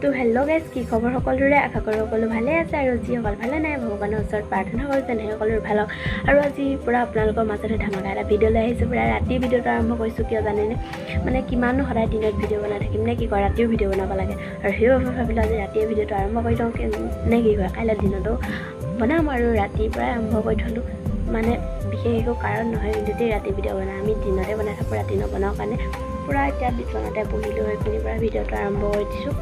তো hello' guys, কি খবৰ সকলোৰে? আশা কৰোঁ সকলো ভালে আছে আৰু যিসকল ভালে নাই ভগৱানৰ ওচৰত প্ৰাৰ্থনা কৰিছে সেই সকলোৰে ভাল হওক। আৰু আজি পূৰা আপোনালোকৰ মাজতে ধামাকা এটা ভিডিঅ' লৈ আহিছোঁ। পূৰা ৰাতি ভিডিঅ'টো আৰম্ভ কৰিছোঁ। কিয় জানেনে, মানে কিমানো সদায় দিনত ভিডিঅ' বনাই থাকিম নে কি কয়, ৰাতিও ভিডিঅ' বনাব লাগে। আৰু সেইবাবে ভাবিলোঁ আজি ৰাতিয়ে ভিডিঅ'টো আৰম্ভ কৰি দিওঁ নে কি কয়, কাইলৈ দিনতো বনাম আৰু ৰাতিৰ পৰাই আৰম্ভ কৰি থ'লোঁ। মানে বিশেষ একো কাৰণ নহয়, কিন্তু ৰাতি ভিডিঅ' বনাই আমি দিনতে বনাই থাকোঁ, ৰাতি নবনাওঁ কাৰণে। পূৰা এতিয়া বিচনাতে বহিলোঁ, এইখিনিৰ পৰা ভিডিঅ'টো আৰম্ভ কৰি দিছোঁ।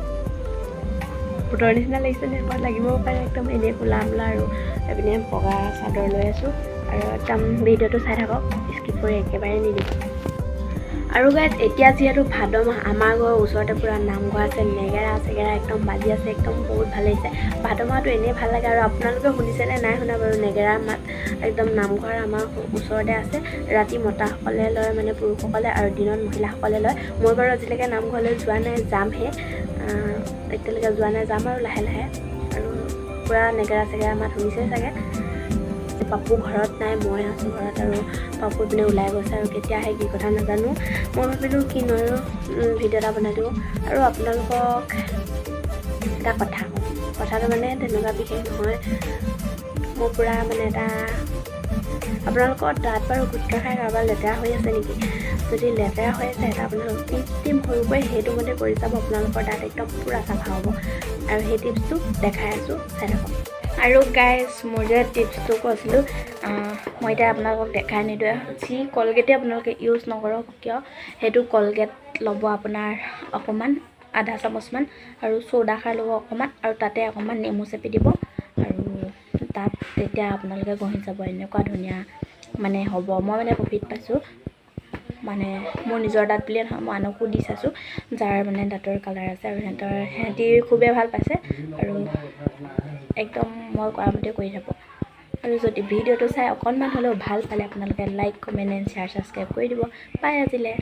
ভূতৰ নিচিনা লাগিছে নে? মই লাগিবও পাৰে, একদম এনেই কোলা মোলা আৰু এইপিনে বগা চাদৰ লৈ আছোঁ। আৰু একদম ভিডিঅ'টো চাই থাকক, স্কিপ কৰি একেবাৰে নিদিব। আৰু গাইজ, এতিয়া যিহেতু ভাদ মাহ, আমাৰ ঘৰৰ ওচৰতে পূৰা নামঘৰ আছে, নেগেৰা চেগেৰা একদম বাজি আছে, একদম বহুত ভাল লাগিছে। ভাদ মাহটো এনেই ভাল লাগে। আৰু আপোনালোকে শুনিছেনে নাই শুনা বাৰু? নেগেৰাৰ মাত একদম নামঘৰ আমাৰ ওচৰতে আছে। ৰাতি মতাসকলে লয়, মানে পুৰুষসকলে, আৰু দিনত মহিলাসকলে লয়। মই বাৰু আজিলৈকে নামঘৰলৈ যোৱা নাই, যামহে। এতিয়ালৈকে যোৱা নাই, যাম আৰু লাহে লাহে। আৰু পূৰা নেগেৰা চেগেৰা মাত শুনিছে চাগে। পাপু ঘৰত নাই, মই আছোঁ ঘৰত, আৰু পাপু পিনে ওলাই গৈছে আৰু কেতিয়া আহে কি কথা নাজানো। মই ভাবিলোঁ কি নোৱাৰোঁ, ভিডিঅ' এটা বনাই দিওঁ। আৰু আপোনালোকক এটা কথা কওঁ, কথাটো মানে তেনেকুৱা বিশেষ নহয়। মোৰ পূৰা মানে এটা, আপোনালোকৰ দাঁত বাৰু গুটখা খাই কাৰোবাৰ লেতেৰা হৈ আছে নেকি? যদি লেতেৰা হৈ আছে, এটা আপোনালোকক টিপছ দিম সৰুকৈ, সেইটো মতে কৰি চাব, আপোনালোকৰ দাঁত একদম পূৰা চাফা হ'ব। আৰু সেই টিপছটো দেখাই আছোঁ, চাই থাকক। আৰু গাইজ, মোৰ যে টিপছটো কৈছিলোঁ, মই এতিয়া আপোনালোকক দেখাই নিদিওঁ। যি কলগেটেই আপোনালোকে ইউজ নকৰক কিয়, সেইটো কলগেট ল'ব আপোনাৰ অকণমান, আধা চামুচমান, আৰু চ'ডা খাৰ ল'ব অকণমান, আৰু তাতে অকণমান নেমু চেপি দিব। আৰু তাত তেতিয়া আপোনালোকে ঘঁহি যাব, এনেকুৱা ধুনীয়া মানে হ'ব। মই মানে প্ৰফিট পাইছোঁ, মানে মোৰ নিজৰ দাঁত বুলিয়ে নহয়, মই আনকো দি চাইছোঁ যাৰ মানে দাঁতৰ কালাৰ আছে, আৰু সিহঁতি খুবেই ভাল পাইছে। আৰু একদম মই কৰা মতে কৰি যাব। আৰু যদি ভিডিঅ'টো চাই অকণমান হ'লেও ভাল পালে, আপোনালোকে like, comment and share, subscribe কৰি দিব। বাই আজিলৈ।